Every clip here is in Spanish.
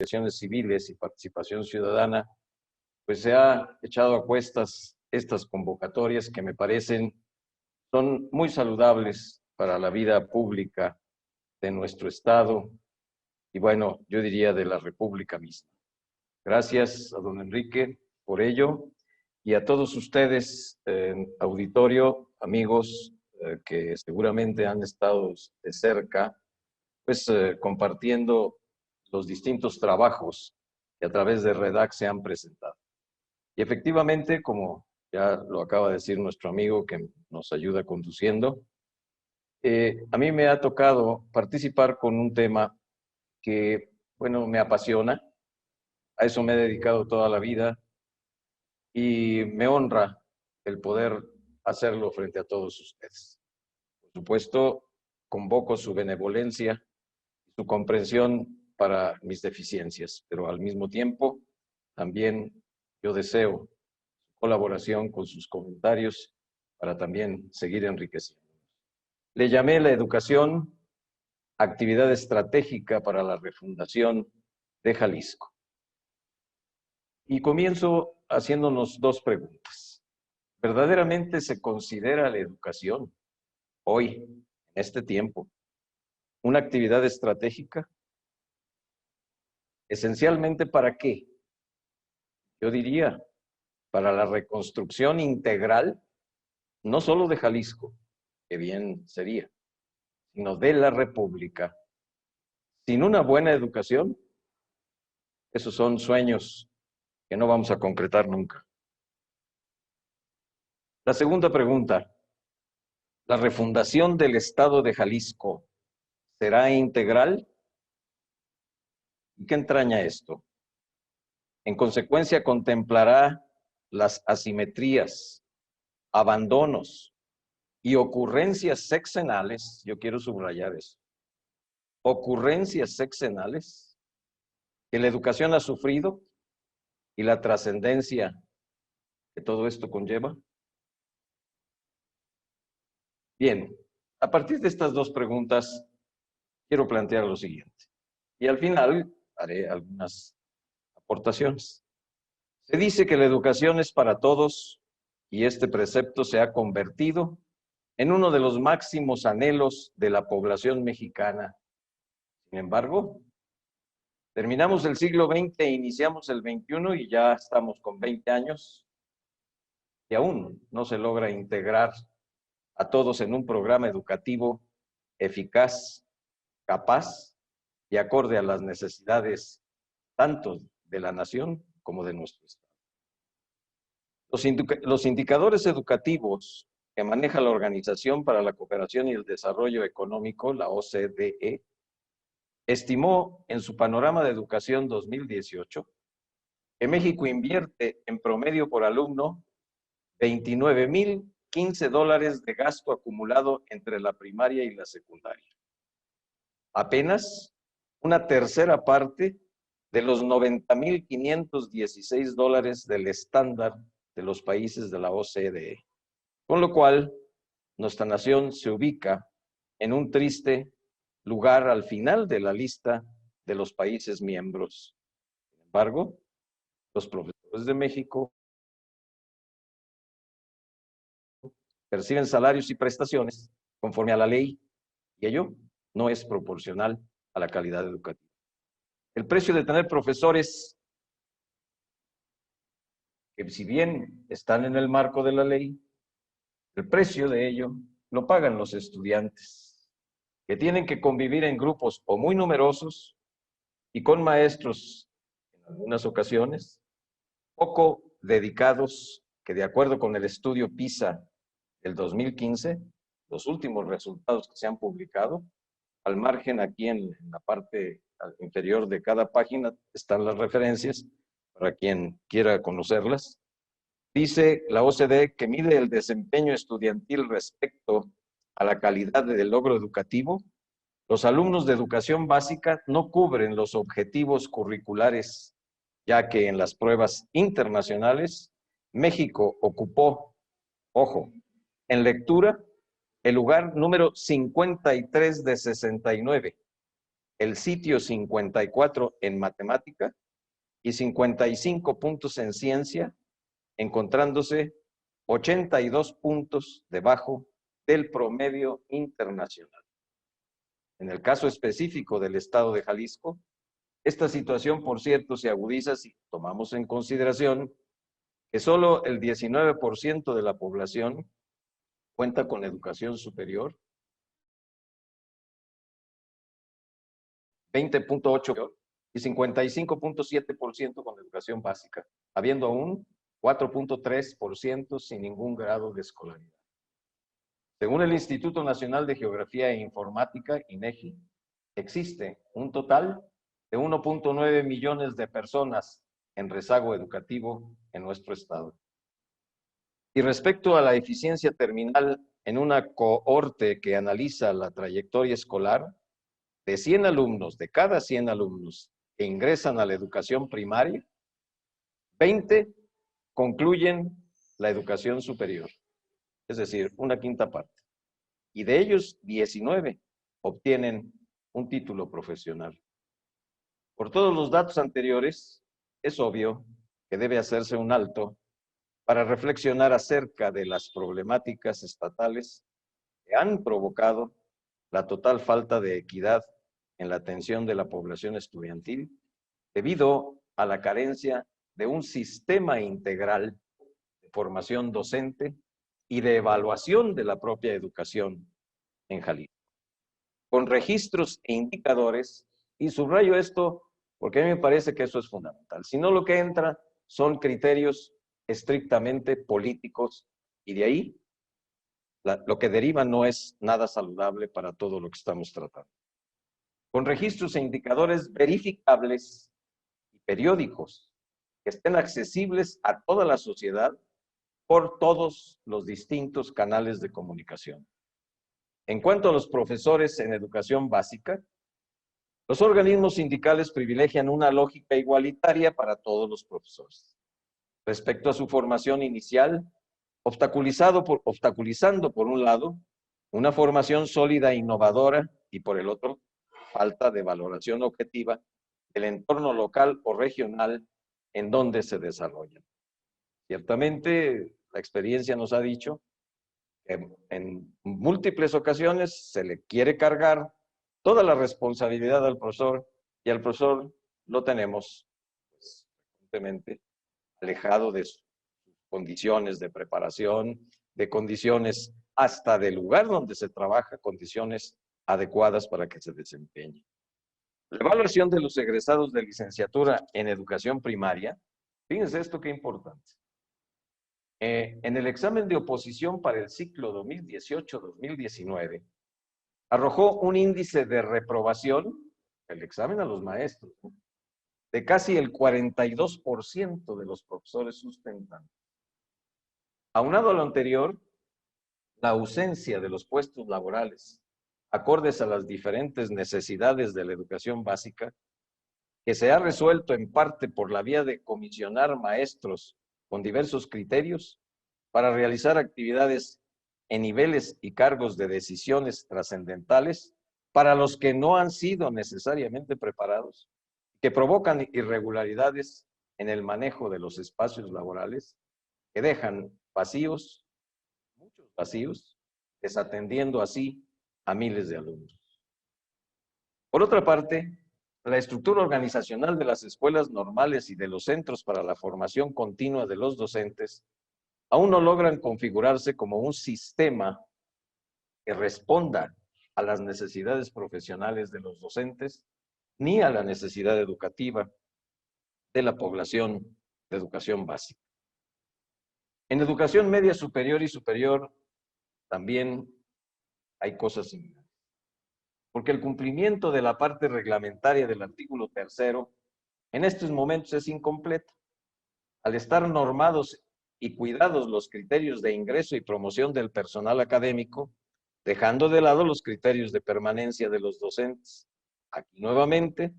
asociaciones civiles y participación ciudadana, pues se ha echado a cuestas estas convocatorias que me parecen son muy saludables para la vida pública de nuestro Estado y, bueno, yo diría de la República misma. Gracias a don Enrique por ello y a todos ustedes, auditorio, amigos, que seguramente han estado de cerca, pues compartiendo los distintos trabajos que a través de REDAC se han presentado. Y efectivamente, como ya lo acaba de decir nuestro amigo que nos ayuda conduciendo, a mí me ha tocado participar con un tema que, bueno, me apasiona. A eso me he dedicado toda la vida y me honra el poder hacerlo frente a todos ustedes. Por supuesto, convoco su benevolencia y su comprensión para mis deficiencias, pero al mismo tiempo también yo deseo colaboración con sus comentarios para también seguir enriqueciendo. Le llamé la educación actividad estratégica para la refundación de Jalisco. Y comienzo haciéndonos dos preguntas. ¿Verdaderamente se considera la educación hoy, en este tiempo, una actividad estratégica? ¿Esencialmente para qué? Yo diría, para la reconstrucción integral, no solo de Jalisco, que bien sería, sino de la República. Sin una buena educación, esos son sueños que no vamos a concretar nunca. La segunda pregunta, ¿la refundación del Estado de Jalisco será integral? ¿Y qué entraña esto? En consecuencia, contemplará las asimetrías, abandonos y ocurrencias sexenales, yo quiero subrayar eso, ocurrencias sexenales que la educación ha sufrido y la trascendencia que todo esto conlleva. Bien, a partir de estas dos preguntas, quiero plantear lo siguiente. Y al final haré algunas aportaciones. Se dice que la educación es para todos y este precepto se ha convertido en uno de los máximos anhelos de la población mexicana. Sin embargo, terminamos el siglo XX e iniciamos el XXI y ya estamos con 20 años y aún no se logra integrar a todos en un programa educativo eficaz, capaz y acorde a las necesidades tanto de la nación como de nuestro Estado. Los indicadores educativos que maneja la Organización para la Cooperación y el Desarrollo Económico, la OCDE, estimó en su panorama de educación 2018 que México invierte en promedio por alumno $29,015 de gasto acumulado entre la primaria y la secundaria. Apenas una tercera parte de los $90,516 del estándar de los países de la OCDE. Con lo cual, nuestra nación se ubica en un triste lugar al final de la lista de los países miembros. Sin embargo, los profesores de México perciben salarios y prestaciones conforme a la ley y ello no es proporcional a la calidad educativa. El precio de tener profesores que, si bien están en el marco de la ley, el precio de ello lo pagan los estudiantes, que tienen que convivir en grupos o muy numerosos y con maestros, en algunas ocasiones, poco dedicados, que de acuerdo con el estudio PISA del 2015, los últimos resultados que se han publicado, al margen aquí en la parte inferior de cada página están las referencias para quien quiera conocerlas. Dice la OCDE que mide el desempeño estudiantil respecto a la calidad del logro educativo. Los alumnos de educación básica no cubren los objetivos curriculares, ya que en las pruebas internacionales México ocupó, ojo, en lectura el lugar número 53 de 69 el sitio 54 en matemática y 55 puntos en ciencia, encontrándose 82 puntos debajo del promedio internacional. En el caso específico del estado de Jalisco, esta situación, por cierto, se agudiza si tomamos en consideración que solo el 19% de la población cuenta con educación superior, 20.8% y 55.7% con educación básica, habiendo aún 4.3% sin ningún grado de escolaridad. Según el Instituto Nacional de Geografía e Informática, INEGI, existe un total de 1.9 millones de personas en rezago educativo en nuestro estado. Y respecto a la eficiencia terminal en una cohorte que analiza la trayectoria escolar, de 100 alumnos, de cada 100 alumnos que ingresan a la educación primaria, 20 concluyen la educación superior, es decir, una quinta parte. Y de ellos, 19 obtienen un título profesional. Por todos los datos anteriores, es obvio que debe hacerse un alto para reflexionar acerca de las problemáticas estatales que han provocado la total falta de equidad en la atención de la población estudiantil debido a la carencia de un sistema integral de formación docente y de evaluación de la propia educación en Jalisco, con registros e indicadores, y subrayo esto porque a mí me parece que eso es fundamental. Si no, lo que entra son criterios estrictamente políticos y de ahí lo que deriva no es nada saludable para todo lo que estamos tratando. Con registros e indicadores verificables y periódicos que estén accesibles a toda la sociedad por todos los distintos canales de comunicación. En cuanto a los profesores en educación básica, los organismos sindicales privilegian una lógica igualitaria para todos los profesores. Respecto a su formación inicial, obstaculizando por un lado una formación sólida e innovadora y por el otro, falta de valoración objetiva del entorno local o regional en donde se desarrollan. Ciertamente, la experiencia nos ha dicho que en múltiples ocasiones se le quiere cargar toda la responsabilidad al profesor y al profesor lo tenemos pues, frecuentemente alejado de sus condiciones de preparación, de condiciones hasta del lugar donde se trabaja, condiciones adecuadas para que se desempeñe. La evaluación de los egresados de licenciatura en educación primaria, fíjense esto qué importante. En el examen de oposición para el ciclo 2018-2019, arrojó un índice de reprobación, el examen a los maestros, de casi el 42% de los profesores sustentantes. Aunado a lo anterior, la ausencia de los puestos laborales, acordes a las diferentes necesidades de la educación básica, que se ha resuelto en parte por la vía de comisionar maestros con diversos criterios para realizar actividades en niveles y cargos de decisiones trascendentales para los que no han sido necesariamente preparados, que provocan irregularidades en el manejo de los espacios laborales, que dejan vacíos, muchos vacíos, desatendiendo así a miles de alumnos. Por otra parte, la estructura organizacional de las escuelas normales y de los centros para la formación continua de los docentes aún no logran configurarse como un sistema que responda a las necesidades profesionales de los docentes ni a la necesidad educativa de la población de educación básica. En educación media superior y superior también hay cosas similares, porque el cumplimiento de la parte reglamentaria del artículo 3 en estos momentos es incompleto. Al estar normados y cuidados los criterios de ingreso y promoción del personal académico, dejando de lado los criterios de permanencia de los docentes. Aquí nuevamente,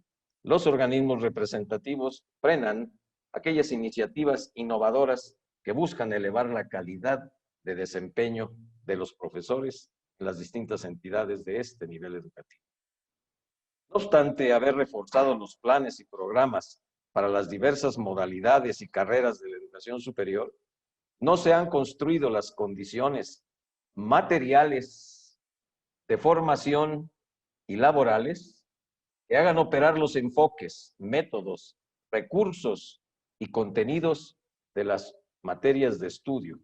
los organismos representativos frenan aquellas iniciativas innovadoras que buscan elevar la calidad de desempeño de los profesores en las distintas entidades de este nivel educativo. No obstante haber reforzado los planes y programas para las diversas modalidades y carreras de la educación superior, no se han construido las condiciones materiales de formación y laborales que hagan operar los enfoques, métodos, recursos y contenidos de las materias de estudio.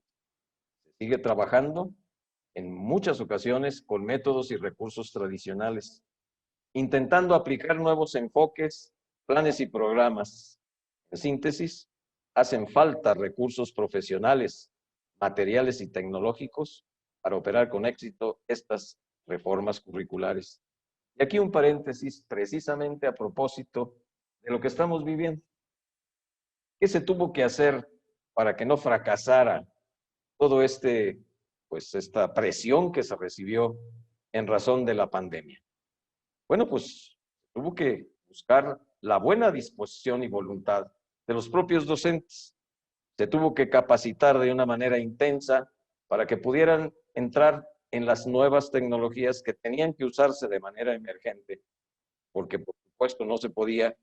Se sigue trabajando en muchas ocasiones con métodos y recursos tradicionales, intentando aplicar nuevos enfoques, planes y programas. En síntesis, hacen falta recursos profesionales, materiales y tecnológicos para operar con éxito estas reformas curriculares. Y aquí un paréntesis precisamente a propósito de lo que estamos viviendo. ¿Qué se tuvo que hacer para que no fracasara todo esta presión que se recibió en razón de la pandemia? Bueno, pues tuvo que buscar la buena disposición y voluntad de los propios docentes. Se tuvo que capacitar de una manera intensa para que pudieran entrar en las nuevas tecnologías que tenían que usarse de manera emergente, porque por supuesto no se podía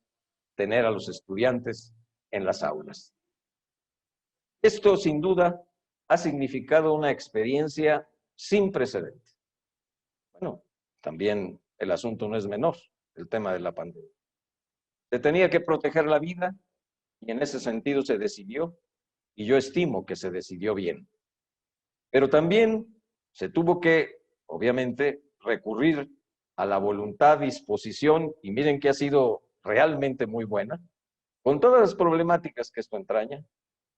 tener a los estudiantes en las aulas. Esto sin duda ha significado una experiencia sin precedentes. Bueno, también el asunto no es menor, el tema de la pandemia. Se tenía que proteger la vida y en ese sentido se decidió, y yo estimo que se decidió bien. Pero también se tuvo que, obviamente, recurrir a la voluntad, disposición, y miren que ha sido realmente muy buena, con todas las problemáticas que esto entraña,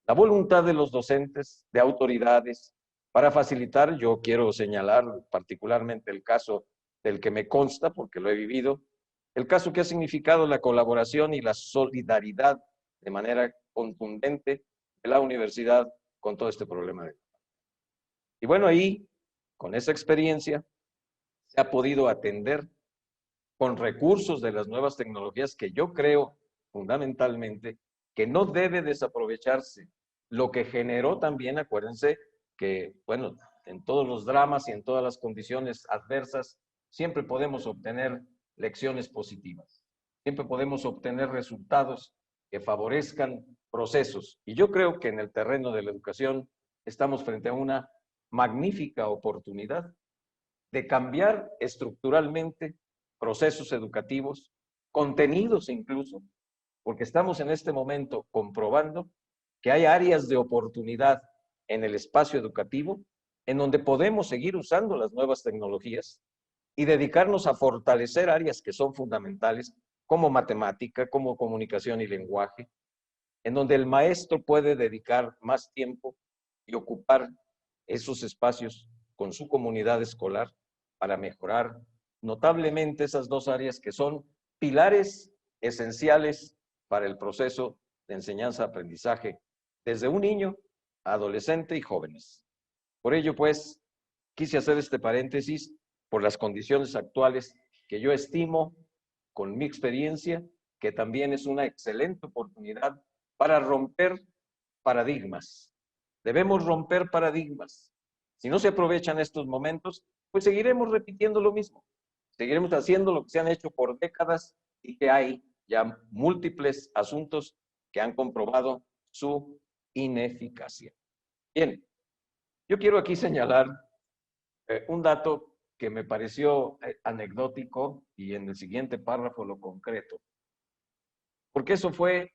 la voluntad de los docentes, de autoridades, para facilitar, yo quiero señalar particularmente el caso del que me consta, porque lo he vivido, el caso que ha significado la colaboración y la solidaridad de manera contundente de la universidad con todo este problema. Y bueno, ahí, con esa experiencia, se ha podido atender con recursos de las nuevas tecnologías que yo creo fundamentalmente que no debe desaprovecharse. Lo que generó también, acuérdense que, bueno, en todos los dramas y en todas las condiciones adversas, siempre podemos obtener lecciones positivas. Siempre podemos obtener resultados que favorezcan procesos. Y yo creo que en el terreno de la educación estamos frente a una magnífica oportunidad de cambiar estructuralmente procesos educativos, contenidos incluso, porque estamos en este momento comprobando que hay áreas de oportunidad en el espacio educativo en donde podemos seguir usando las nuevas tecnologías y dedicarnos a fortalecer áreas que son fundamentales, como matemática, como comunicación y lenguaje, en donde el maestro puede dedicar más tiempo y ocupar esos espacios con su comunidad escolar para mejorar notablemente esas dos áreas que son pilares esenciales para el proceso de enseñanza-aprendizaje desde un niño, adolescente y jóvenes. Por ello, pues, quise hacer este paréntesis por las condiciones actuales que yo estimo, con mi experiencia, que también es una excelente oportunidad para romper paradigmas. Debemos romper paradigmas. Si no se aprovechan estos momentos, pues seguiremos repitiendo lo mismo. Seguiremos haciendo lo que se han hecho por décadas y que hay ya múltiples asuntos que han comprobado su ineficacia. Bien, yo quiero aquí señalar un dato que me pareció anecdótico y en el siguiente párrafo lo concreto, porque eso fue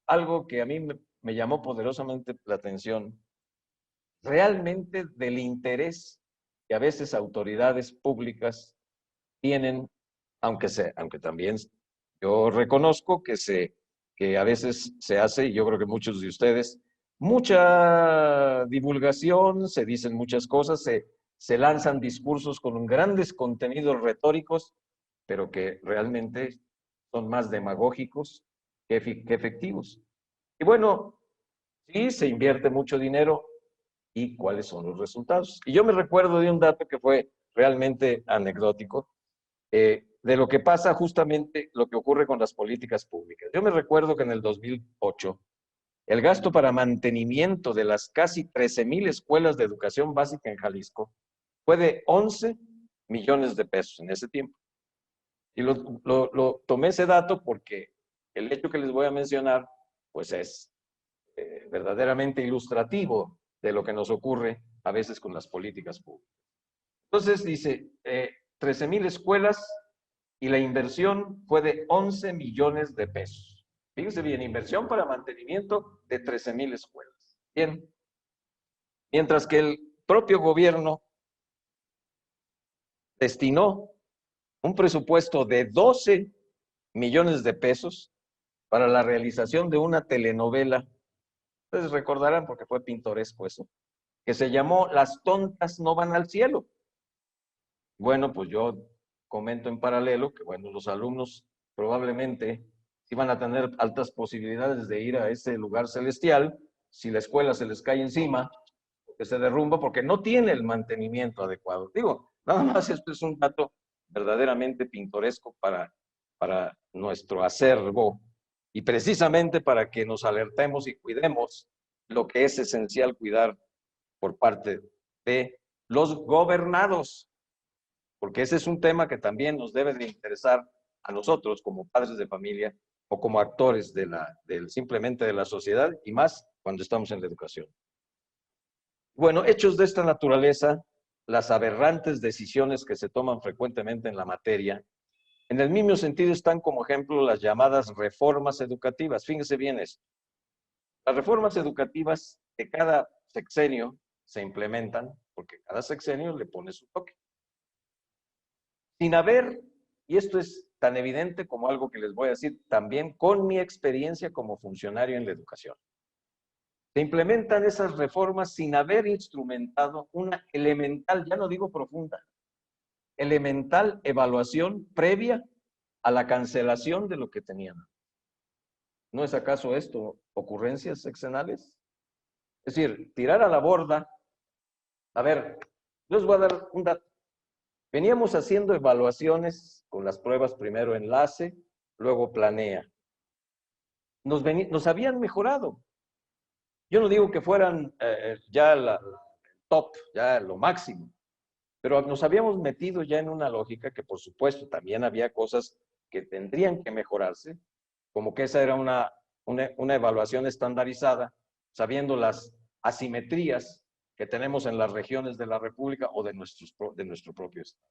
algo que a mí me llamó poderosamente la atención, realmente del interés que a veces autoridades públicas tienen, aunque también yo reconozco que a veces se hace, y yo creo que muchos de ustedes, mucha divulgación, se dicen muchas cosas, se lanzan discursos con grandes contenidos retóricos, pero que realmente son más demagógicos que efectivos. Y bueno, sí, se invierte mucho dinero, ¿y cuáles son los resultados? Y yo me recuerdo de un dato que fue realmente anecdótico, de lo que pasa justamente, lo que ocurre con las políticas públicas. Yo me recuerdo que en el 2008, el gasto para mantenimiento de las casi 13,000 escuelas de educación básica en Jalisco fue de 11 millones de pesos en ese tiempo. Y lo tomé ese dato porque el hecho que les voy a mencionar, pues es verdaderamente ilustrativo de lo que nos ocurre a veces con las políticas públicas. Entonces dice, 13,000 escuelas y la inversión fue de 11 millones de pesos. Fíjense bien, inversión para mantenimiento de 13,000 escuelas. Bien, mientras que el propio gobierno destinó un presupuesto de 12 millones de pesos para la realización de una telenovela. Ustedes recordarán, porque fue pintoresco eso, que se llamó Las tontas no van al cielo. Bueno, pues yo comento en paralelo que, bueno, los alumnos probablemente iban a tener altas posibilidades de ir a ese lugar celestial si la escuela se les cae encima, que se derrumba porque no tiene el mantenimiento adecuado. Digo, nada más esto es un dato verdaderamente pintoresco para nuestro acervo y precisamente para que nos alertemos y cuidemos lo que es esencial cuidar por parte de los gobernados, porque ese es un tema que también nos debe de interesar a nosotros como padres de familia o como actores simplemente de la sociedad y más cuando estamos en la educación. Bueno, hechos de esta naturaleza, las aberrantes decisiones que se toman frecuentemente en la materia, en el mismo sentido están como ejemplo las llamadas reformas educativas. Fíjense bien esto. Las reformas educativas de cada sexenio se implementan porque cada sexenio le pone su toque. Sin haber, y esto es tan evidente como algo que les voy a decir también con mi experiencia como funcionario en la educación. Se implementan esas reformas sin haber instrumentado una elemental, ya no digo profunda, elemental evaluación previa a la cancelación de lo que tenían. ¿No es acaso esto ocurrencias sexenales? Es decir, tirar a la borda. A ver, yo les voy a dar un dato. Veníamos haciendo evaluaciones con las pruebas, primero enlace, luego planea. Nos habían mejorado. Yo no digo que fueran ya la top, ya lo máximo, pero nos habíamos metido ya en una lógica que por supuesto también había cosas que tendrían que mejorarse, como que esa era una evaluación estandarizada, sabiendo las asimetrías que tenemos en las regiones de la República o de nuestro propio Estado.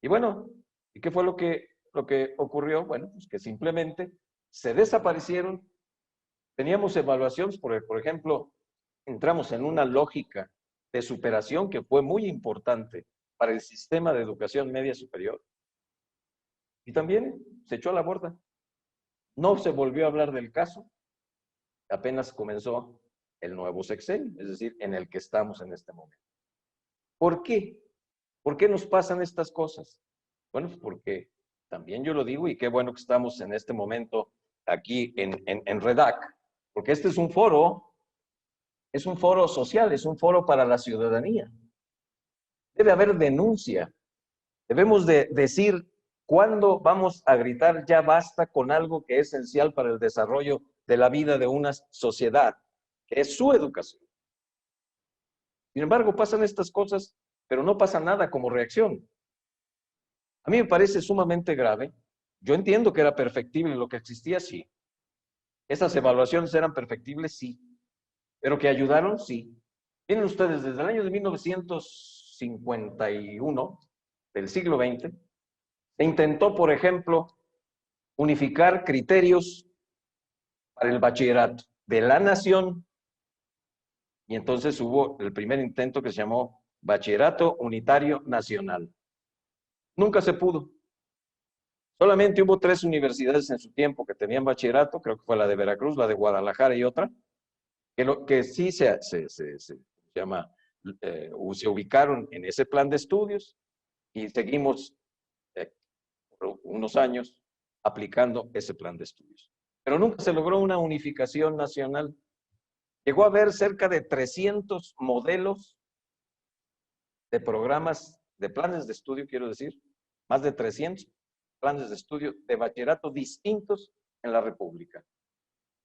Y bueno, ¿y qué fue lo que ocurrió? Bueno, pues que simplemente se desaparecieron. Teníamos evaluaciones, por ejemplo, entramos en una lógica de superación que fue muy importante para el sistema de educación media superior. Y también se echó a la borda. No se volvió a hablar del caso. Apenas comenzó el nuevo sexenio, es decir, en el que estamos en este momento. ¿Por qué? ¿Por qué nos pasan estas cosas? Bueno, pues porque también yo lo digo y qué bueno que estamos en este momento aquí en REDAC, porque este es un foro social, es un foro para la ciudadanía. Debe haber denuncia. Debemos de decir cuándo vamos a gritar ya basta con algo que es esencial para el desarrollo de la vida de una sociedad, que es su educación. Sin embargo, pasan estas cosas, pero no pasa nada como reacción. A mí me parece sumamente grave. Yo entiendo que era perfectible lo que existía, sí. Esas evaluaciones eran perfectibles, sí. Pero que ayudaron, sí. Miren ustedes, desde el año de 1951, del siglo XX, se intentó, por ejemplo, unificar criterios para el bachillerato de la nación. Y entonces hubo el primer intento que se llamó Bachillerato Unitario Nacional. Nunca se pudo. Solamente hubo 3 universidades en su tiempo que tenían bachillerato, creo que fue la de Veracruz, la de Guadalajara y otra, que sí se ubicaron en ese plan de estudios y seguimos por unos años aplicando ese plan de estudios. Pero nunca se logró una unificación nacional. Llegó a haber cerca de 300 modelos de programas, de planes de estudio, quiero decir, más de 300 planes de estudio de bachillerato distintos en la República.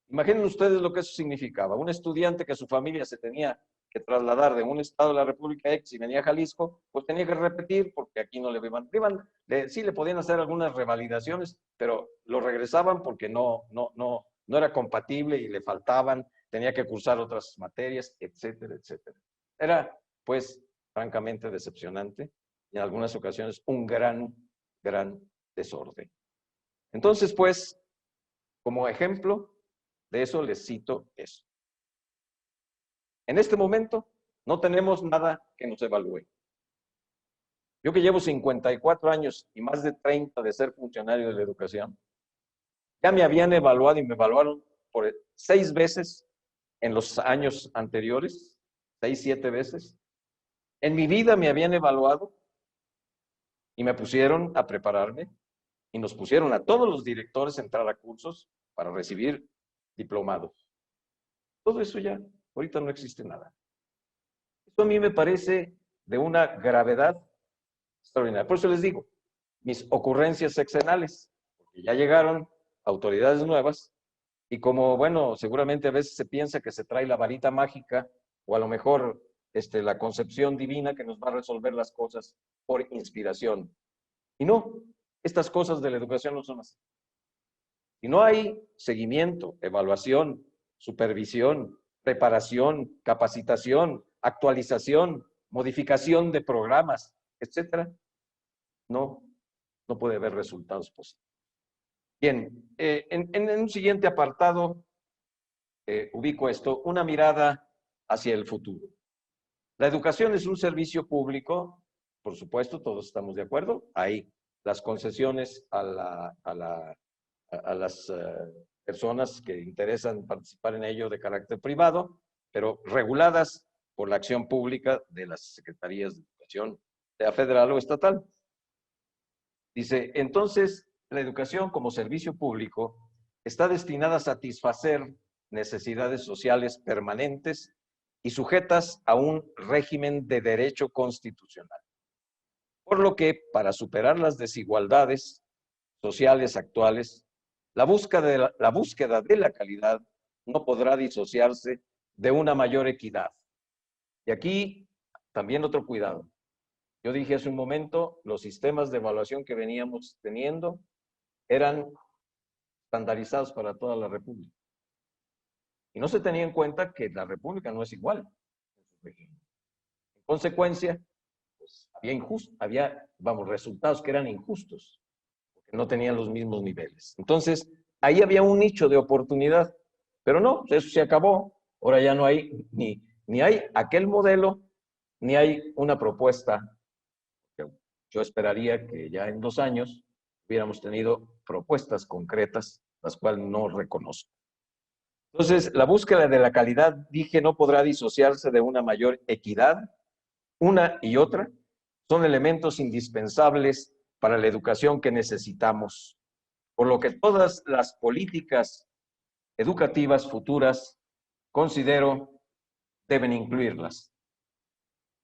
Imaginen ustedes lo que eso significaba. Un estudiante que su familia se tenía que trasladar de un estado de la República X y venía a Jalisco, pues tenía que repetir porque aquí no sí le podían hacer algunas revalidaciones, pero lo regresaban porque no era compatible y le faltaban, tenía que cursar otras materias, etcétera, etcétera. Era, pues, francamente decepcionante y en algunas ocasiones un gran desorden. Entonces, pues, como ejemplo de eso les cito eso. En este momento no tenemos nada que nos evalúe. Yo que llevo 54 años y más de 30 de ser funcionario de la educación, ya me habían evaluado y me evaluaron por 6 veces en los años anteriores, 6, 7 veces. En mi vida me habían evaluado y me pusieron a prepararme y nos pusieron a todos los directores a entrar a cursos para recibir diplomados. Todo eso ya, ahorita no existe nada. Esto a mí me parece de una gravedad extraordinaria. Por eso les digo, mis ocurrencias sexenales, porque ya llegaron autoridades nuevas y como, bueno, seguramente a veces se piensa que se trae la varita mágica o a lo mejor la concepción divina que nos va a resolver las cosas por inspiración. Y no, estas cosas de la educación no son así. Si no hay seguimiento, evaluación, supervisión, preparación, capacitación, actualización, modificación de programas, etcétera, no puede haber resultados positivos. Bien, en un siguiente apartado ubico esto, una mirada hacia el futuro. La educación es un servicio público, por supuesto, todos estamos de acuerdo. Hay las concesiones a las personas que interesan participar en ello de carácter privado, pero reguladas por la acción pública de las secretarías de educación, sea federal o estatal. Dice, entonces, la educación como servicio público está destinada a satisfacer necesidades sociales permanentes y sujetas a un régimen de derecho constitucional. Por lo que, para superar las desigualdades sociales actuales, la búsqueda de la calidad no podrá disociarse de una mayor equidad. Y aquí también otro cuidado. Yo dije hace un momento, los sistemas de evaluación que veníamos teniendo eran estandarizados para toda la República. Y no se tenía en cuenta que la República no es igual. En consecuencia, pues había resultados que eran injustos, porque no tenían los mismos niveles. Entonces, ahí había un nicho de oportunidad, pero no, eso se acabó. Ahora ya no hay ni hay aquel modelo, ni hay una propuesta. Yo esperaría que ya en 2 años hubiéramos tenido propuestas concretas, las cuales no reconozco. Entonces, la búsqueda de la calidad, dije, no podrá disociarse de una mayor equidad. Una y otra son elementos indispensables para la educación que necesitamos, por lo que todas las políticas educativas futuras, considero, deben incluirlas.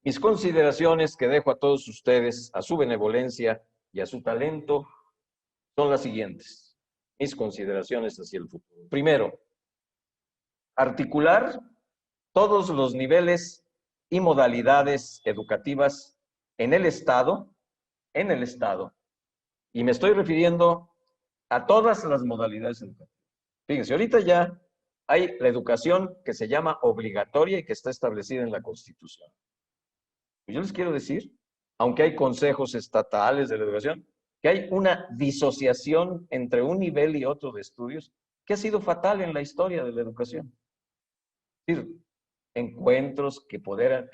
Mis consideraciones que dejo a todos ustedes, a su benevolencia y a su talento, son las siguientes. Mis consideraciones hacia el futuro. Primero, articular todos los niveles y modalidades educativas en el Estado, y me estoy refiriendo a todas las modalidades educativas. Fíjense, ahorita ya hay la educación que se llama obligatoria y que está establecida en la Constitución. Yo les quiero decir, aunque hay consejos estatales de la educación, que hay una disociación entre un nivel y otro de estudios que ha sido fatal en la historia de la educación. Es decir, encuentros que puedan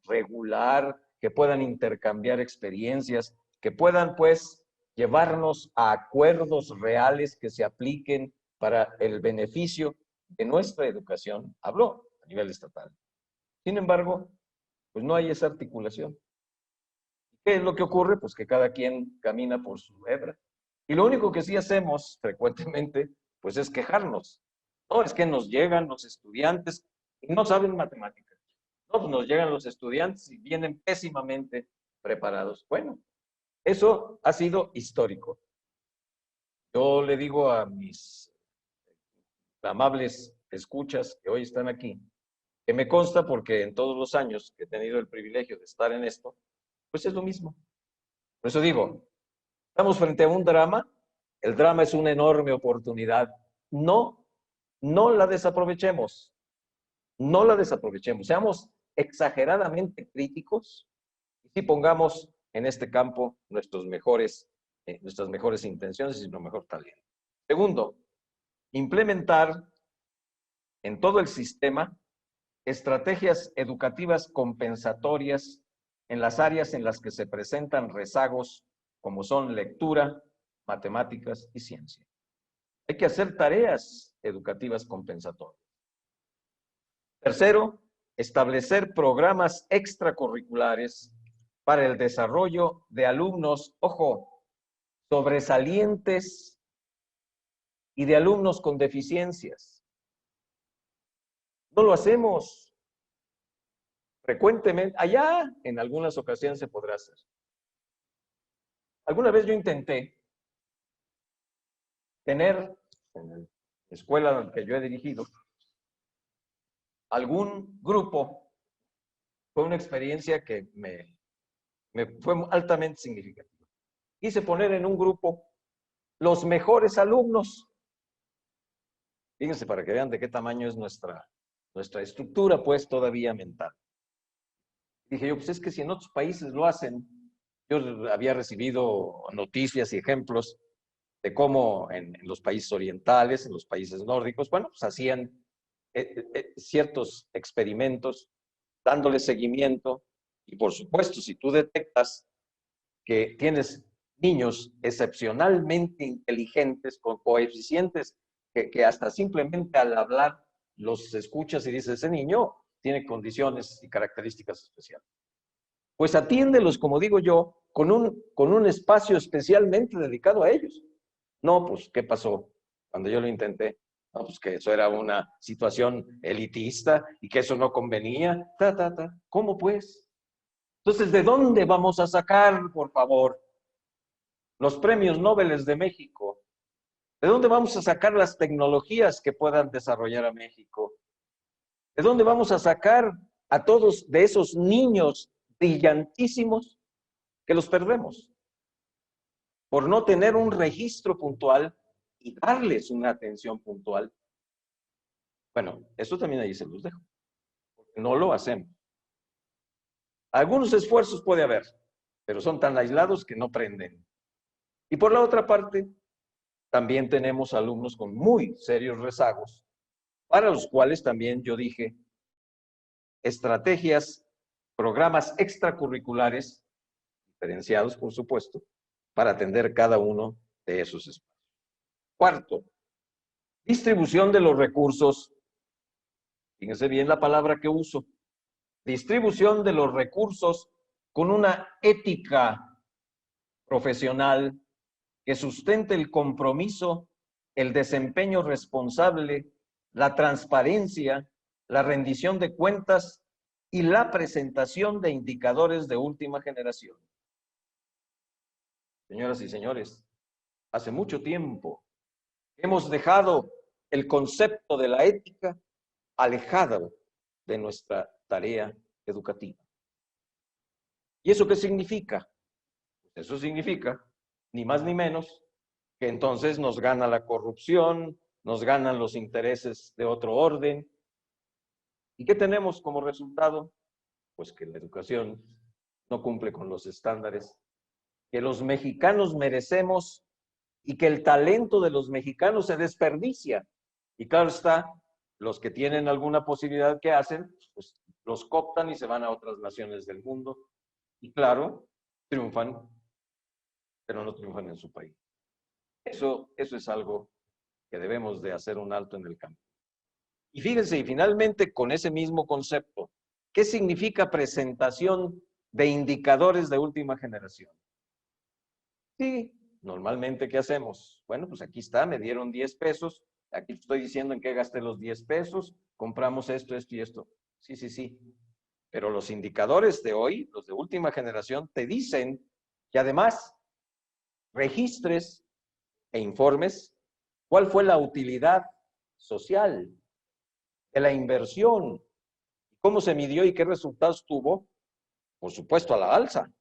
regular, que puedan intercambiar experiencias, que puedan, pues, llevarnos a acuerdos reales que se apliquen para el beneficio de nuestra educación. Habló a nivel estatal. Sin embargo, pues no hay esa articulación. ¿Qué es lo que ocurre? Pues que cada quien camina por su hebra. Y lo único que sí hacemos frecuentemente, pues es quejarnos. No, es que nos llegan los estudiantes y no saben matemáticas. No, pues nos llegan los estudiantes y vienen pésimamente preparados. Bueno, eso ha sido histórico. Yo le digo a mis amables escuchas que hoy están aquí, que me consta porque en todos los años que he tenido el privilegio de estar en esto, pues es lo mismo. Por eso digo, estamos frente a un drama, el drama es una enorme oportunidad. No la desaprovechemos, no la desaprovechemos, seamos exageradamente críticos y sí pongamos en este campo nuestras mejores intenciones y nuestro mejor talento. Segundo, implementar en todo el sistema estrategias educativas compensatorias en las áreas en las que se presentan rezagos como son lectura, matemáticas y ciencia. Hay que hacer tareas educativas compensatorias. Tercero, establecer programas extracurriculares para el desarrollo de alumnos, ojo, sobresalientes y de alumnos con deficiencias. No lo hacemos frecuentemente. Allá en algunas ocasiones se podrá hacer. Alguna vez yo intenté tener en la escuela que yo he dirigido algún grupo. Fue una experiencia que me fue altamente significativa. Quise poner en un grupo los mejores alumnos. Fíjense para que vean de qué tamaño es nuestra estructura, pues todavía mental. Dije yo, pues es que si en otros países lo hacen, yo había recibido noticias y ejemplos de cómo en los países orientales, en los países nórdicos, bueno, pues hacían ciertos experimentos, dándole seguimiento, y por supuesto, si tú detectas que tienes niños excepcionalmente inteligentes, con coeficientes que hasta simplemente al hablar los escuchas y dices, ese niño tiene condiciones y características especiales. Pues atiéndelos, como digo yo, con un espacio especialmente dedicado a ellos. No, pues, ¿qué pasó cuando yo lo intenté? No, pues que eso era una situación elitista y que eso no convenía. ¿Cómo pues? Entonces, ¿de dónde vamos a sacar, por favor, los premios Nobel de México? ¿De dónde vamos a sacar las tecnologías que puedan desarrollar a México? ¿De dónde vamos a sacar a todos de esos niños brillantísimos que los perdemos? Por no tener un registro puntual y darles una atención puntual. Bueno, eso también ahí se los dejo. Porque no lo hacemos. Algunos esfuerzos puede haber, pero son tan aislados que no prenden. Y por la otra parte, también tenemos alumnos con muy serios rezagos, para los cuales también yo dije, estrategias, programas extracurriculares, diferenciados por supuesto, para atender cada uno de esos espacios. Cuarto, distribución de los recursos. Fíjense bien la palabra que uso. Distribución de los recursos con una ética profesional que sustente el compromiso, el desempeño responsable, la transparencia, la rendición de cuentas y la presentación de indicadores de última generación. Señoras y señores, hace mucho tiempo hemos dejado el concepto de la ética alejado de nuestra tarea educativa. ¿Y eso qué significa? Pues eso significa, ni más ni menos, que entonces nos gana la corrupción, nos ganan los intereses de otro orden. ¿Y qué tenemos como resultado? Pues que la educación no cumple con los estándares que los mexicanos merecemos y que el talento de los mexicanos se desperdicia. Y claro está, los que tienen alguna posibilidad que hacen, pues los cooptan y se van a otras naciones del mundo. Y claro, triunfan, pero no triunfan en su país. Eso es algo que debemos de hacer un alto en el campo. Y fíjense, y finalmente con ese mismo concepto, ¿qué significa presentación de indicadores de última generación? Sí, normalmente, ¿qué hacemos? Bueno, pues aquí está, me dieron 10 pesos, aquí estoy diciendo en qué gasté los 10 pesos, compramos esto, esto y esto. Sí, sí, sí. Pero los indicadores de hoy, los de última generación, te dicen que además registres e informes cuál fue la utilidad social de la inversión ¿Cómo se midió y qué resultados tuvo? Por supuesto, a la alza.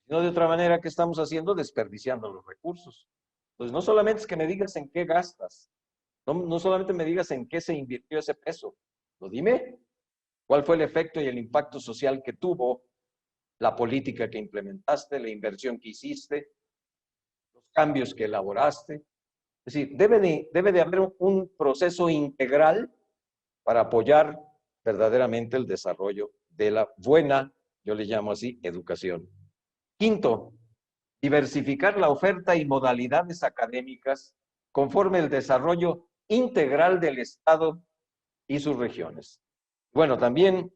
No de otra manera, ¿qué estamos haciendo? Desperdiciando los recursos. Entonces, no solamente es que me digas en qué gastas, no solamente me digas en qué se invirtió ese peso, no, dime cuál fue el efecto y el impacto social que tuvo la política que implementaste, la inversión que hiciste, los cambios que elaboraste. Es decir, debe de haber un proceso integral para apoyar verdaderamente el desarrollo de la buena, yo le llamo así, educación. Quinto, diversificar la oferta y modalidades académicas conforme el desarrollo integral del Estado y sus regiones. Bueno, también,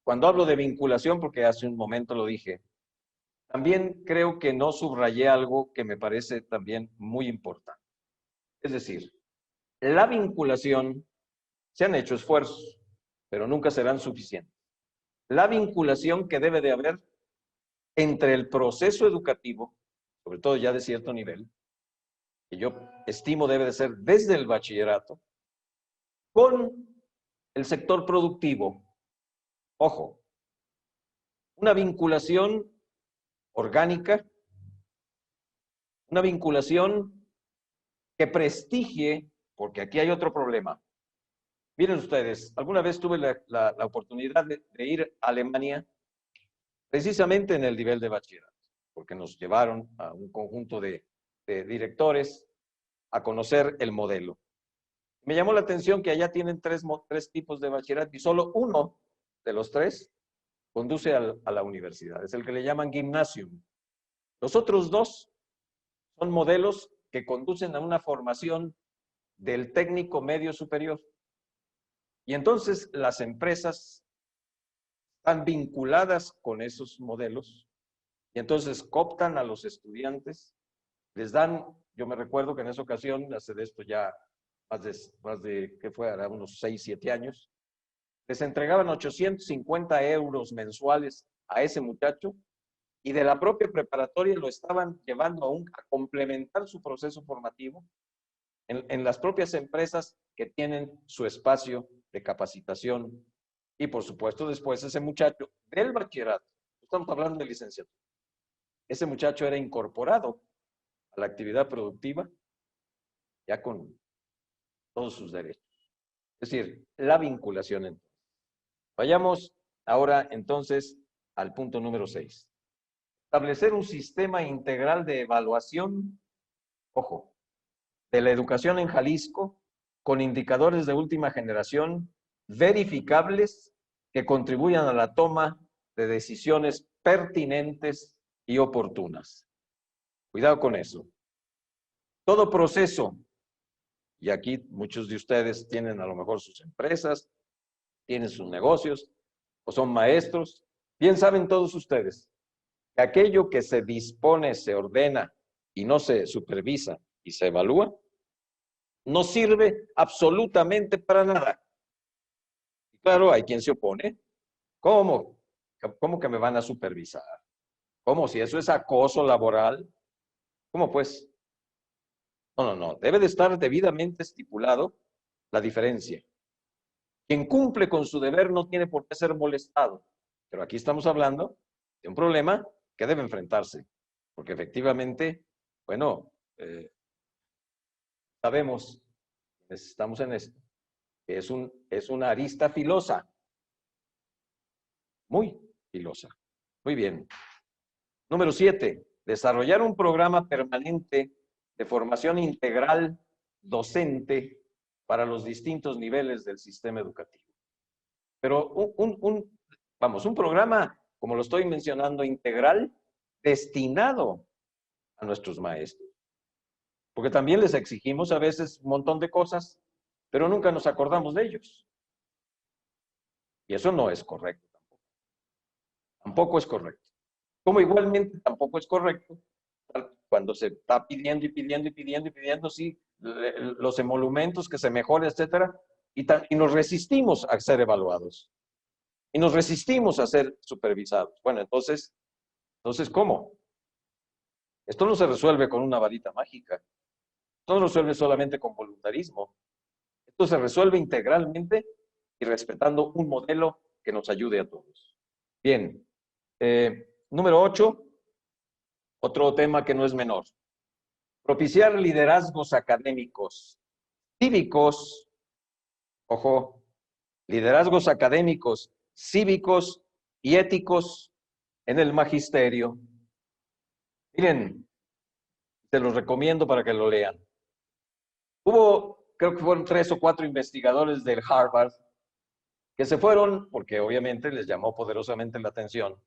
cuando hablo de vinculación, porque hace un momento lo dije, también creo que no subrayé algo que me parece también muy importante. Es decir, la vinculación, se han hecho esfuerzos, pero nunca serán suficientes. La vinculación que debe de haber entre el proceso educativo, sobre todo ya de cierto nivel, que yo estimo debe de ser desde el bachillerato, con el sector productivo. Ojo, una vinculación orgánica, una vinculación que prestigie, porque aquí hay otro problema. Miren ustedes, alguna vez tuve la oportunidad de ir a Alemania, precisamente en el nivel de bachillerato, porque nos llevaron a un conjunto de directores a conocer el modelo. Me llamó la atención que allá tienen tres tipos de bachillerato y solo uno de los tres conduce a la universidad. Es el que le llaman gymnasium. Los otros dos son modelos que conducen a una formación del técnico medio superior. Y entonces las empresas están vinculadas con esos modelos y entonces cooptan a los estudiantes, les dan, yo me recuerdo que en esa ocasión, hace de esto ya más de ¿qué fue? Ahora unos 6, 7 años, les entregaban 850 euros mensuales a ese muchacho y de la propia preparatoria lo estaban llevando a complementar su proceso formativo en las propias empresas que tienen su espacio de capacitación. Y por supuesto después ese muchacho del bachillerato, estamos hablando de licenciatura, ese muchacho era incorporado a la actividad productiva ya con todos sus derechos. Es decir, la vinculación entonces. Vayamos ahora entonces al punto número 6. Establecer un sistema integral de evaluación, ojo, de la educación en Jalisco con indicadores de última generación verificables que contribuyan a la toma de decisiones pertinentes y oportunas. Cuidado con eso. Todo proceso, y aquí muchos de ustedes tienen a lo mejor sus empresas, tienen sus negocios, o son maestros, bien saben todos ustedes que aquello que se dispone, se ordena y no se supervisa y se evalúa, no sirve absolutamente para nada. Y claro, hay quien se opone. ¿Cómo? ¿Cómo que me van a supervisar? ¿Cómo? Si eso es acoso laboral. ¿Cómo pues? No. Debe de estar debidamente estipulado la diferencia. Quien cumple con su deber no tiene por qué ser molestado. Pero aquí estamos hablando de un problema que debe enfrentarse. Porque efectivamente, bueno, sabemos, estamos en esto, que es una arista filosa. Muy filosa. Muy bien. Número 7. Desarrollar un programa permanente de formación integral docente para los distintos niveles del sistema educativo. Pero un programa, como lo estoy mencionando, integral, destinado a nuestros maestros. Porque también les exigimos a veces un montón de cosas, pero nunca nos acordamos de ellos. Y eso no es correcto tampoco. Tampoco es correcto. Como igualmente tampoco es correcto cuando se está pidiendo y pidiendo, sí, los emolumentos, que se mejore, etcétera, y nos resistimos a ser evaluados. Y nos resistimos a ser supervisados. Bueno, entonces, ¿cómo? Esto no se resuelve con una varita mágica. Esto no se resuelve solamente con voluntarismo. Esto se resuelve integralmente y respetando un modelo que nos ayude a todos. Bien, número 8, otro tema que no es menor. Propiciar liderazgos académicos, cívicos, ojo, liderazgos académicos, cívicos y éticos en el magisterio. Miren, se los recomiendo para que lo lean. Creo que fueron 3 o 4 investigadores del Harvard que se fueron, porque obviamente les llamó poderosamente la atención,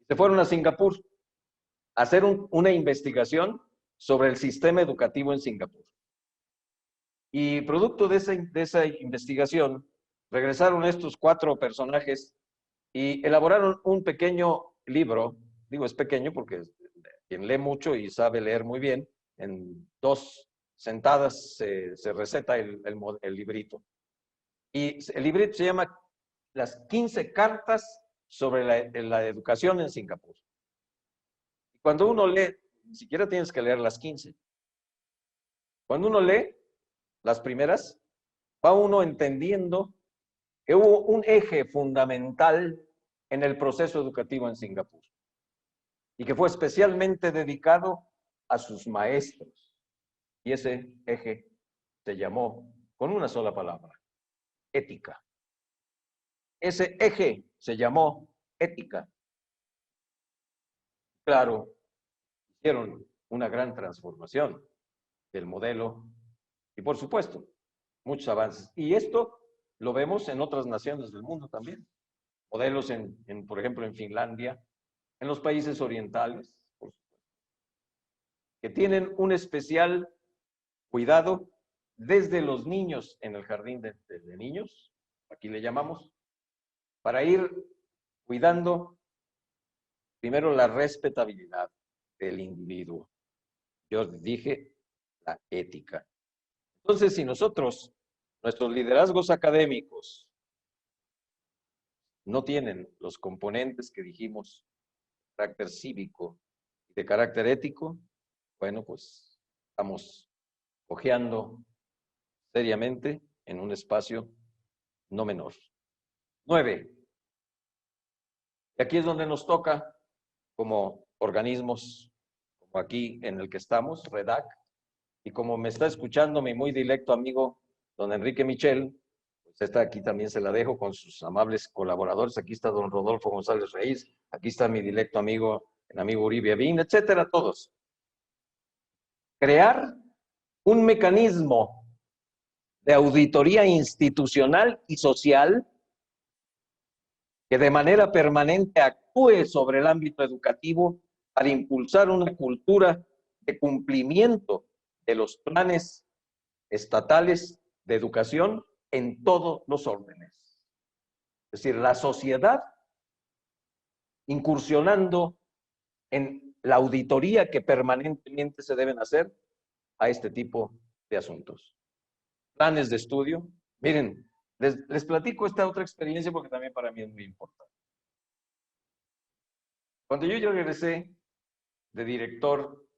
se fueron a Singapur a hacer una investigación sobre el sistema educativo en Singapur. Y producto de esa investigación, regresaron estos 4 personajes y elaboraron un pequeño libro. Digo, es pequeño porque quien lee mucho y sabe leer muy bien, en 2 sentadas se receta el librito. Y el librito se llama Las 15 cartas sobre la educación en Singapur. Y cuando uno lee, ni siquiera tienes que leer las 15. Cuando uno lee las primeras, va uno entendiendo que hubo un eje fundamental en el proceso educativo en Singapur y que fue especialmente dedicado a sus maestros. Y ese eje se llamó, con una sola palabra, ética. Ese eje se llamó ética. Claro, hicieron una gran transformación del modelo y, por supuesto, muchos avances. Y esto lo vemos en otras naciones del mundo también. Modelos, por ejemplo, en Finlandia, en los países orientales, por supuesto, que tienen un especial cuidado desde los niños en el jardín de niños, aquí le llamamos, para ir cuidando primero la respetabilidad del individuo. Yo dije la ética. Entonces, si nosotros, nuestros liderazgos académicos, no tienen los componentes que dijimos, de carácter cívico y de carácter ético, bueno, pues estamos cojeando seriamente en un espacio no menor. 9. Y aquí es donde nos toca, como organismos, como aquí en el que estamos, REDAC, y como me está escuchando mi muy directo amigo, don Enrique Michel, pues esta aquí también se la dejo con sus amables colaboradores. Aquí está don Rodolfo González Reís, aquí está mi directo amigo, el amigo Uribe Avín, etcétera, todos. Crear un mecanismo de auditoría institucional y social que de manera permanente actúe sobre el ámbito educativo para impulsar una cultura de cumplimiento de los planes estatales de educación en todos los órdenes. Es decir, la sociedad incursionando en la auditoría que permanentemente se deben hacer a este tipo de asuntos. Planes de estudio. Miren, les platico esta otra experiencia porque también para mí es muy importante. Cuando yo regresé de director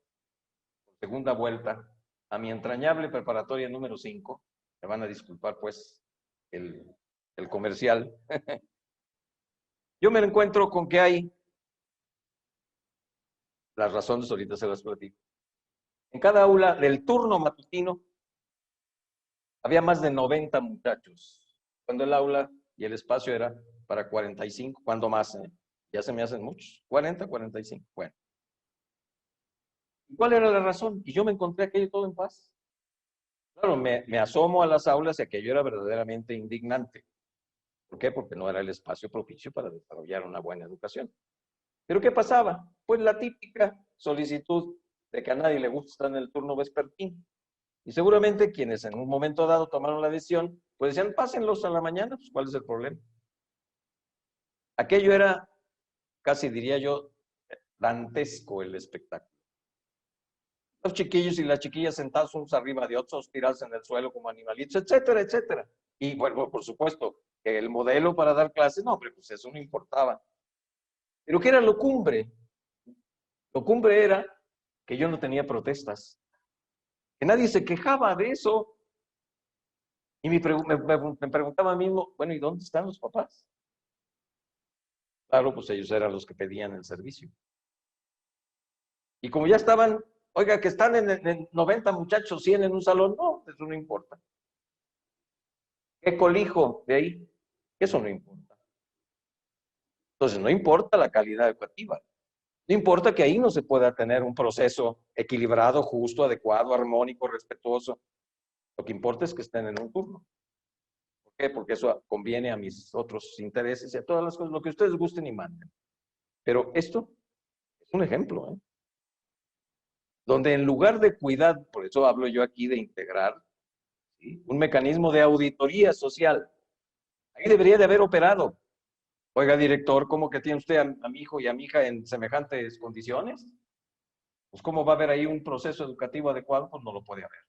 por segunda vuelta a mi entrañable preparatoria número 5, me van a disculpar pues el comercial, yo me encuentro con que hay, las razones ahorita se las platico, en cada aula del turno matutino había más de 90 muchachos, cuando el aula y el espacio era para 45, cuando más, ya se me hacen muchos, 40, 45, bueno. ¿Cuál era la razón? Y yo me encontré aquello todo en paz. Claro, me asomo a las aulas y aquello era verdaderamente indignante. ¿Por qué? Porque no era el espacio propicio para desarrollar una buena educación. ¿Pero qué pasaba? Pues la típica solicitud de que a nadie le gusta estar en el turno vespertino. Y seguramente quienes en un momento dado tomaron la decisión, pues decían, pásenlos a la mañana, pues ¿cuál es el problema? Aquello era, casi diría yo, dantesco el espectáculo. Los chiquillos y las chiquillas sentados unos arriba de otros, tirados en el suelo como animalitos, etcétera, etcétera. Y bueno, por supuesto, el modelo para dar clases, no, hombre, pues eso no importaba. Pero ¿qué era lo cumbre? Lo cumbre era que yo no tenía protestas, que nadie se quejaba de eso. Y me preguntaba a mí mismo, bueno, ¿y dónde están los papás? Claro, pues ellos eran los que pedían el servicio. Y como ya estaban, oiga, que están en 90 muchachos, 100 en un salón, no, eso no importa. ¿Qué colijo de ahí? Eso no importa. Entonces, no importa la calidad educativa. No importa que ahí no se pueda tener un proceso equilibrado, justo, adecuado, armónico, respetuoso. Lo que importa es que estén en un turno. ¿Por qué? Porque eso conviene a mis otros intereses y a todas las cosas, lo que ustedes gusten y manden. Pero esto es un ejemplo, ¿eh? Donde en lugar de cuidar, por eso hablo yo aquí de integrar, ¿sí?, un mecanismo de auditoría social, ahí debería de haber operado. Oiga, director, ¿cómo que tiene usted a mi hijo y a mi hija en semejantes condiciones? Pues ¿cómo va a haber ahí un proceso educativo adecuado? Pues no lo puede haber.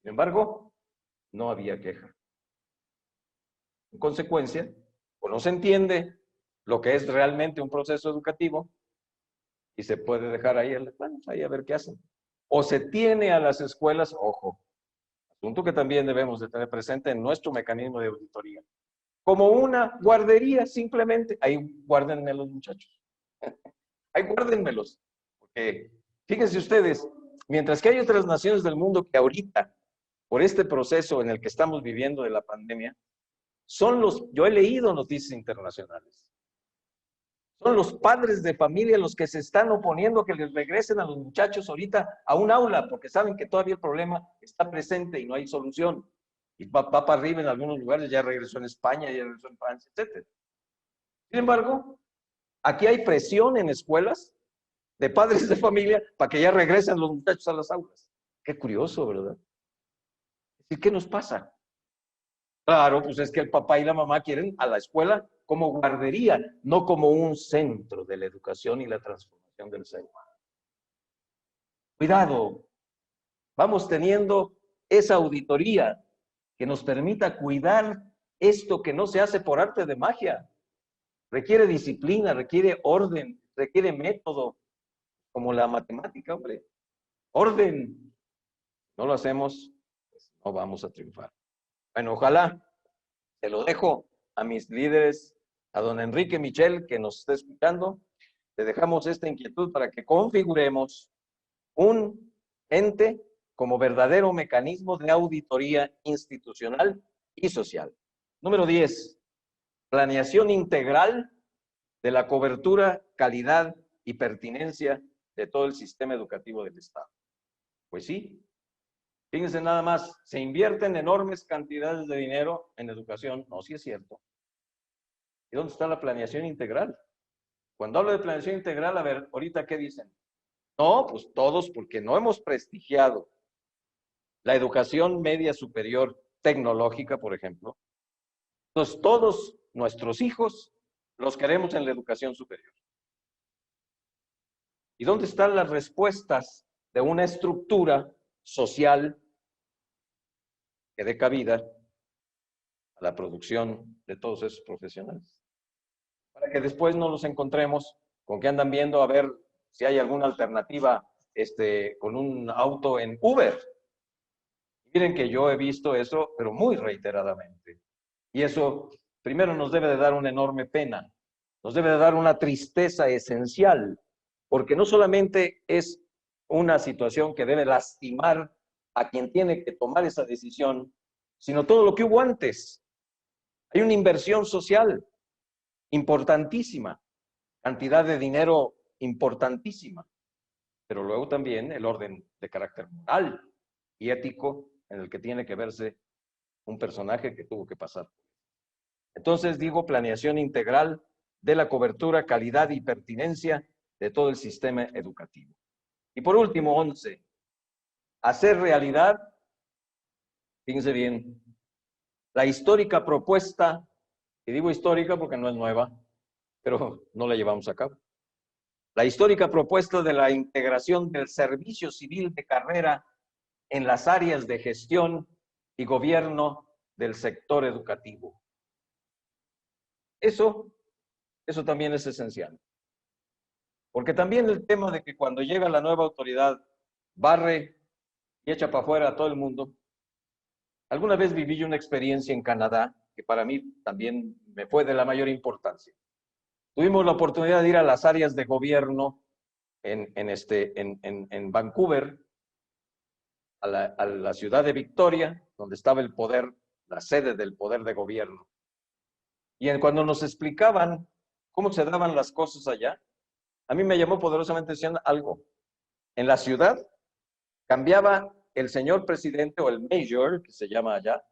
Sin embargo, no había queja. En consecuencia, o no se entiende lo que es realmente un proceso educativo y se puede dejar ahí, bueno, ahí a ver qué hacen. O se tiene a las escuelas, ojo, asunto que también debemos de tener presente en nuestro mecanismo de auditoría, como una guardería simplemente. Ahí guárdenme los muchachos. Ahí guárdenmelos. Porque fíjense ustedes, mientras que hay otras naciones del mundo que ahorita, por este proceso en el que estamos viviendo de la pandemia, yo he leído noticias internacionales, son los padres de familia los que se están oponiendo a que les regresen a los muchachos ahorita a un aula, porque saben que todavía el problema está presente y no hay solución. Y va para arriba en algunos lugares, ya regresó en España, ya regresó en Francia, etc. Sin embargo, aquí hay presión en escuelas de padres de familia para que ya regresen los muchachos a las aulas. Qué curioso, ¿verdad? ¿Y qué nos pasa? Claro, pues es que el papá y la mamá quieren a la escuela como guardería, no como un centro de la educación y la transformación del ser humano. Cuidado, vamos teniendo esa auditoría que nos permita cuidar esto que no se hace por arte de magia. Requiere disciplina, requiere orden, requiere método, como la matemática, hombre. Orden. No lo hacemos, pues no vamos a triunfar. Bueno, ojalá, se lo dejo a mis líderes, a don Enrique Michel, que nos está escuchando. Le dejamos esta inquietud para que configuremos un ente como verdadero mecanismo de auditoría institucional y social. Número 10, planeación integral de la cobertura, calidad y pertinencia de todo el sistema educativo del Estado. Pues sí, fíjense nada más, se invierten enormes cantidades de dinero en educación, no, sí es cierto. ¿Y dónde está la planeación integral? Cuando hablo de planeación integral, a ver, ahorita, ¿qué dicen? No, pues todos, porque no hemos prestigiado la educación media superior tecnológica, por ejemplo. Entonces, todos nuestros hijos los queremos en la educación superior. ¿Y dónde están las respuestas de una estructura social que dé cabida a la producción de todos esos profesionales? Para que después no los encontremos con que andan viendo a ver si hay alguna alternativa con un auto en Uber. Miren que yo he visto eso, pero muy reiteradamente. Y eso, primero, nos debe de dar una enorme pena, nos debe de dar una tristeza esencial, porque no solamente es una situación que debe lastimar a quien tiene que tomar esa decisión, sino todo lo que hubo antes. Hay una inversión social importantísima, cantidad de dinero importantísima, pero luego también el orden de carácter moral y ético en el que tiene que verse un personaje que tuvo que pasar. Entonces digo planeación integral de la cobertura, calidad y pertinencia de todo el sistema educativo. Y por último, 11, hacer realidad, fíjense bien, la histórica propuesta, y digo histórica porque no es nueva, pero no la llevamos a cabo. La histórica propuesta de la integración del servicio civil de carrera en las áreas de gestión y gobierno del sector educativo. Eso también es esencial. Porque también el tema de que cuando llega la nueva autoridad barre y echa para afuera a todo el mundo, Alguna vez viví yo una experiencia en Canadá que para mí también me fue de la mayor importancia. Tuvimos la oportunidad de ir a las áreas de gobierno en Vancouver, a la ciudad de Victoria, donde estaba el poder, la sede del poder de gobierno. Y cuando nos explicaban cómo se daban las cosas allá, a mí me llamó poderosamente diciendo algo. En la ciudad cambiaba el señor presidente o el mayor, que se llama allá,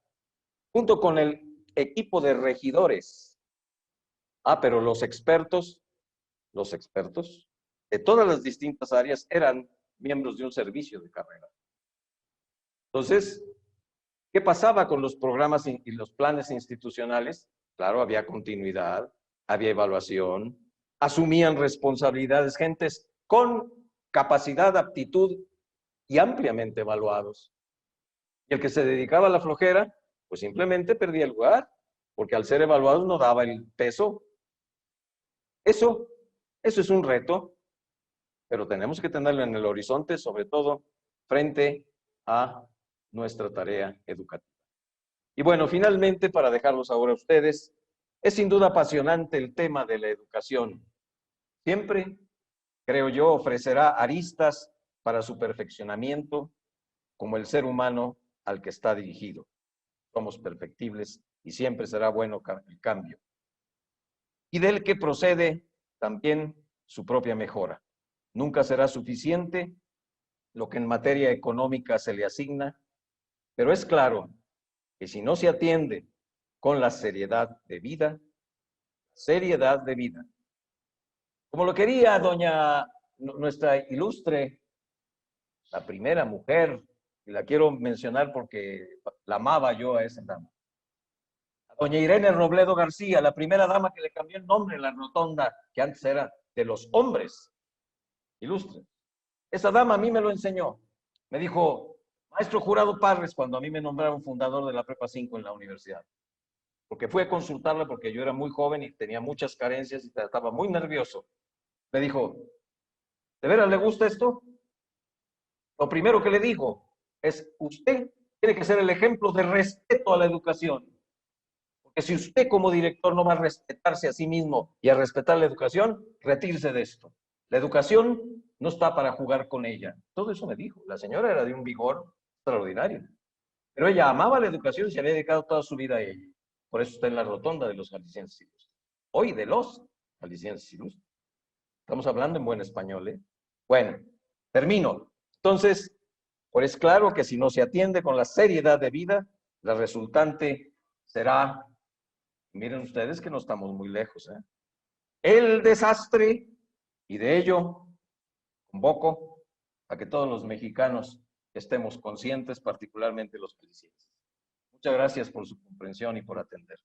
junto con el equipo de regidores. Pero los expertos de todas las distintas áreas eran miembros de un servicio de carrera. Entonces, ¿qué pasaba con los programas y los planes institucionales? Claro, había continuidad, había evaluación, asumían responsabilidades gentes con capacidad, aptitud y ampliamente evaluados. Y el que se dedicaba a la flojera, pues simplemente perdía el lugar, porque al ser evaluados no daba el peso. Eso es un reto, pero tenemos que tenerlo en el horizonte, sobre todo frente a nuestra tarea educativa. Y bueno, finalmente, para dejarlos ahora a ustedes, es sin duda apasionante el tema de la educación. Siempre, creo yo, ofrecerá aristas para su perfeccionamiento como el ser humano al que está dirigido. Somos perfectibles y siempre será bueno el cambio. Y del que procede también su propia mejora. Nunca será suficiente lo que en materia económica se le asigna, pero es claro que si no se atiende con la seriedad de vida, como lo quería nuestra ilustre, la primera mujer, y la quiero mencionar porque la amaba yo a esa dama, a doña Irene Robledo García, la primera dama que le cambió el nombre en la rotonda, que antes era de los hombres ilustres. Esa dama a mí me lo enseñó. Me dijo, maestro Jurado Parres, cuando a mí me nombraron fundador de la Prepa 5 en la universidad. Porque fui a consultarla porque yo era muy joven y tenía muchas carencias y estaba muy nervioso. Me dijo, ¿de veras le gusta esto? Lo primero que le digo es, usted tiene que ser el ejemplo de respeto a la educación. Porque si usted como director no va a respetarse a sí mismo y a respetar la educación, retírese de esto. La educación no está para jugar con ella. Todo eso me dijo. La señora era de un vigor extraordinario. Pero ella amaba la educación y se había dedicado toda su vida a ella. Por eso está en la rotonda de los jaliscienses ilustres. Hoy de los jaliscienses ilustres. Estamos hablando en buen español, ¿eh? Bueno, termino. Entonces, pues es claro que si no se atiende con la seriedad de vida, la resultante será, miren ustedes que no estamos muy lejos, ¿eh? El desastre, y de ello convoco a que todos los mexicanos estemos conscientes, particularmente los jaliscienses. Muchas gracias por su comprensión y por atender.